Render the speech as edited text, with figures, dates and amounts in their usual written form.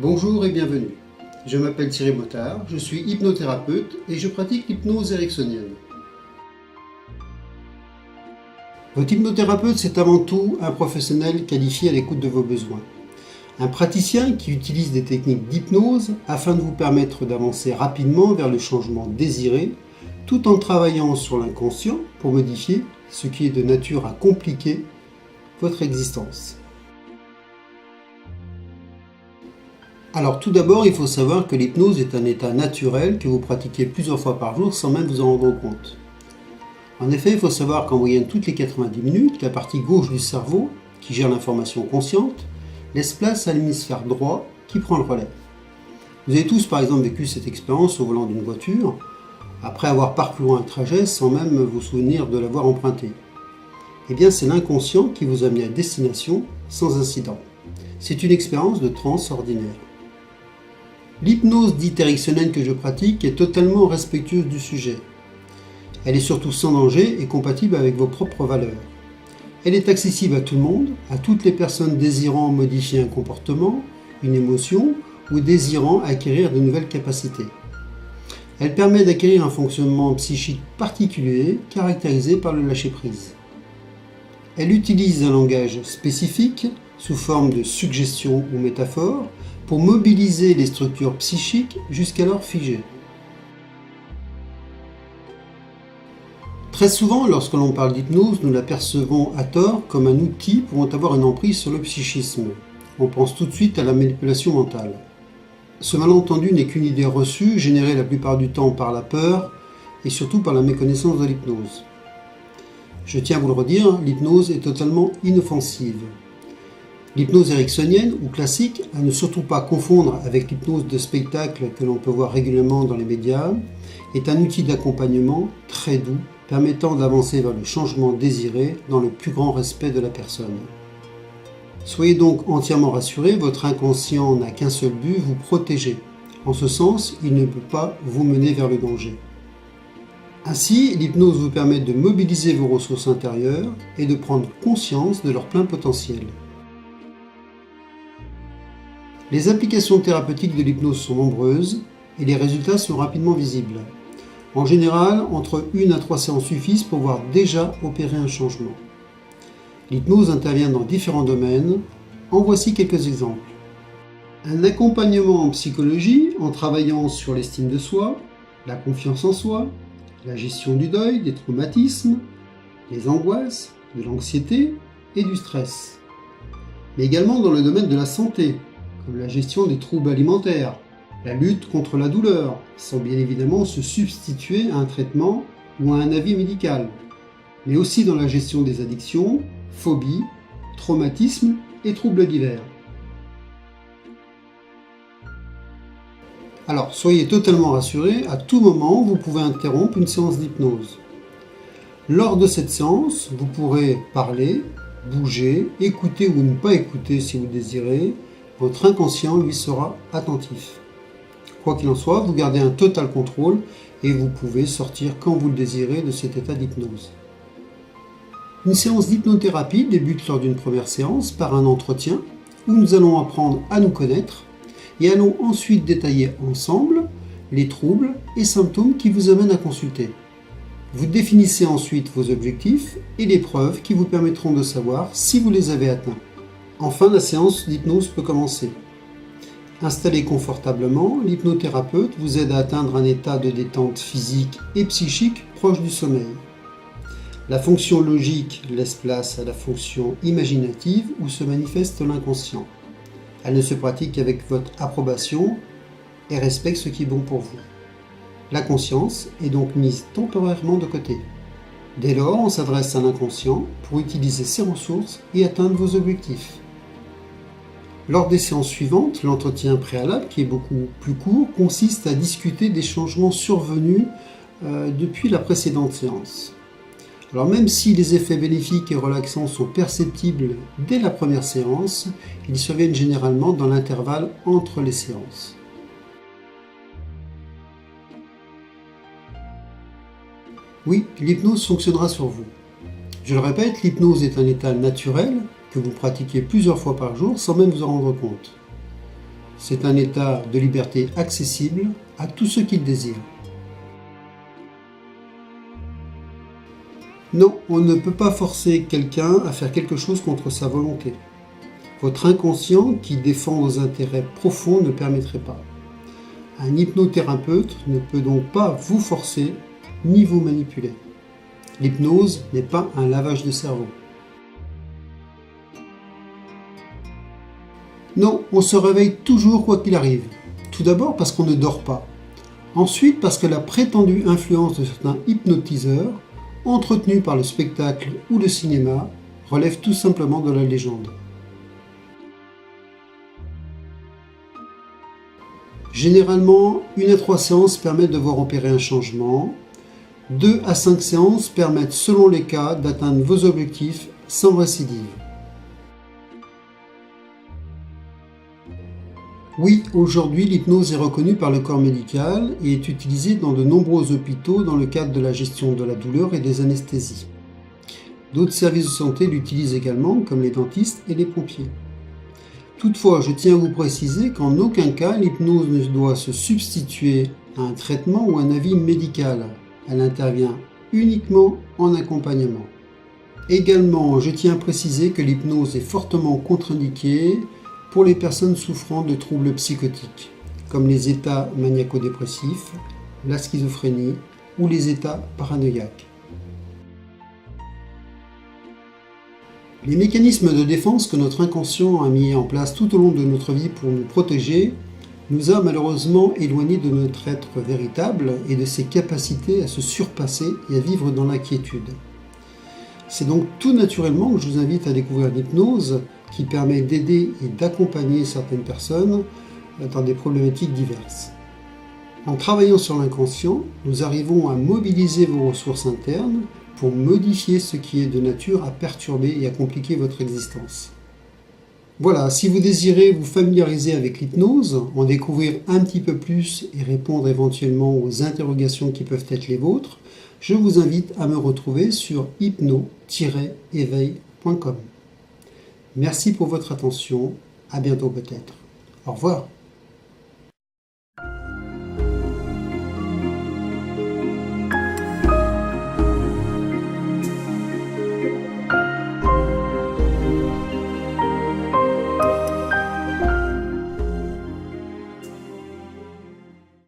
Bonjour et bienvenue. Je m'appelle Thierry Bottard, je suis hypnothérapeute et je pratique l'hypnose ericksonienne. Votre hypnothérapeute, c'est avant tout un professionnel qualifié à l'écoute de vos besoins. Un praticien qui utilise des techniques d'hypnose afin de vous permettre d'avancer rapidement vers le changement désiré, tout en travaillant sur l'inconscient pour modifier ce qui est de nature à compliquer votre existence. Alors tout d'abord, il faut savoir que l'hypnose est un état naturel que vous pratiquez plusieurs fois par jour sans même vous en rendre compte. En effet, il faut savoir qu'en moyenne toutes les 90 minutes, la partie gauche du cerveau, qui gère l'information consciente, laisse place à l'hémisphère droit qui prend le relais. Vous avez tous par exemple vécu cette expérience au volant d'une voiture, après avoir parcouru un trajet sans même vous souvenir de l'avoir emprunté. Eh bien c'est l'inconscient qui vous a mis à destination sans incident. C'est une expérience de transe ordinaire. L'hypnose dite ericksonienne que je pratique est totalement respectueuse du sujet. Elle est surtout sans danger et compatible avec vos propres valeurs. Elle est accessible à tout le monde, à toutes les personnes désirant modifier un comportement, une émotion ou désirant acquérir de nouvelles capacités. Elle permet d'acquérir un fonctionnement psychique particulier caractérisé par le lâcher-prise. Elle utilise un langage spécifique sous forme de suggestions ou métaphores pour mobiliser les structures psychiques jusqu'alors figées. Très souvent, lorsque l'on parle d'hypnose, nous la percevons à tort comme un outil pouvant avoir une emprise sur le psychisme. On pense tout de suite à la manipulation mentale. Ce malentendu n'est qu'une idée reçue, générée la plupart du temps par la peur et surtout par la méconnaissance de l'hypnose. Je tiens à vous le redire, l'hypnose est totalement inoffensive. L'hypnose ericksonienne ou classique, à ne surtout pas confondre avec l'hypnose de spectacle que l'on peut voir régulièrement dans les médias, est un outil d'accompagnement très doux, permettant d'avancer vers le changement désiré dans le plus grand respect de la personne. Soyez donc entièrement rassurés, votre inconscient n'a qu'un seul but, vous protéger. En ce sens, il ne peut pas vous mener vers le danger. Ainsi, l'hypnose vous permet de mobiliser vos ressources intérieures et de prendre conscience de leur plein potentiel. Les applications thérapeutiques de l'hypnose sont nombreuses et les résultats sont rapidement visibles. En général, entre 1 à 3 séances suffisent pour voir déjà opérer un changement. L'hypnose intervient dans différents domaines. En voici quelques exemples. Un accompagnement en psychologie en travaillant sur l'estime de soi, la confiance en soi, la gestion du deuil, des traumatismes, les angoisses, de l'anxiété et du stress. Mais également dans le domaine de la santé, comme la gestion des troubles alimentaires, la lutte contre la douleur, sans bien évidemment se substituer à un traitement ou à un avis médical, mais aussi dans la gestion des addictions, phobies, traumatismes et troubles divers. Alors, soyez totalement rassurés, à tout moment, vous pouvez interrompre une séance d'hypnose. Lors de cette séance, vous pourrez parler, bouger, écouter ou ne pas écouter si vous désirez. Votre inconscient lui sera attentif. Quoi qu'il en soit, vous gardez un total contrôle et vous pouvez sortir quand vous le désirez de cet état d'hypnose. Une séance d'hypnothérapie débute lors d'une première séance par un entretien où nous allons apprendre à nous connaître et allons ensuite détailler ensemble les troubles et symptômes qui vous amènent à consulter. Vous définissez ensuite vos objectifs et les preuves qui vous permettront de savoir si vous les avez atteints. Enfin, la séance d'hypnose peut commencer. Installé confortablement, l'hypnothérapeute vous aide à atteindre un état de détente physique et psychique proche du sommeil. La fonction logique laisse place à la fonction imaginative où se manifeste l'inconscient. Elle ne se pratique qu'avec votre approbation et respecte ce qui est bon pour vous. La conscience est donc mise temporairement de côté. Dès lors, on s'adresse à l'inconscient pour utiliser ses ressources et atteindre vos objectifs. Lors des séances suivantes, l'entretien préalable, qui est beaucoup plus court, consiste à discuter des changements survenus depuis la précédente séance. Alors même si les effets bénéfiques et relaxants sont perceptibles dès la première séance, ils surviennent généralement dans l'intervalle entre les séances. Oui, l'hypnose fonctionnera sur vous. Je le répète, l'hypnose est un état naturel que vous pratiquez plusieurs fois par jour sans même vous en rendre compte. C'est un état de liberté accessible à tous ceux qui le désirent. Non, on ne peut pas forcer quelqu'un à faire quelque chose contre sa volonté. Votre inconscient, qui défend vos intérêts profonds, ne permettrait pas. Un hypnothérapeute ne peut donc pas vous forcer ni vous manipuler. L'hypnose n'est pas un lavage de cerveau. Non, on se réveille toujours quoi qu'il arrive. Tout d'abord parce qu'on ne dort pas. Ensuite parce que la prétendue influence de certains hypnotiseurs, entretenus par le spectacle ou le cinéma, relève tout simplement de la légende. Généralement, 1 à 3 séances permettent de voir opérer un changement. 2 à 5 séances permettent, selon les cas, d'atteindre vos objectifs sans récidive. Oui, aujourd'hui, l'hypnose est reconnue par le corps médical et est utilisée dans de nombreux hôpitaux dans le cadre de la gestion de la douleur et des anesthésies. D'autres services de santé l'utilisent également, comme les dentistes et les pompiers. Toutefois, je tiens à vous préciser qu'en aucun cas, l'hypnose ne doit se substituer à un traitement ou un avis médical. Elle intervient uniquement en accompagnement. Également, je tiens à préciser que l'hypnose est fortement contre-indiquée pour les personnes souffrant de troubles psychotiques, comme les états maniaco-dépressifs, la schizophrénie ou les états paranoïaques. Les mécanismes de défense que notre inconscient a mis en place tout au long de notre vie pour nous protéger nous a malheureusement éloignés de notre être véritable et de ses capacités à se surpasser et à vivre dans l'inquiétude. C'est donc tout naturellement que je vous invite à découvrir l'hypnose qui permet d'aider et d'accompagner certaines personnes dans des problématiques diverses. En travaillant sur l'inconscient, nous arrivons à mobiliser vos ressources internes pour modifier ce qui est de nature à perturber et à compliquer votre existence. Voilà, si vous désirez vous familiariser avec l'hypnose, en découvrir un petit peu plus et répondre éventuellement aux interrogations qui peuvent être les vôtres, je vous invite à me retrouver sur hypno-éveil.com. Merci pour votre attention, à bientôt peut-être. Au revoir.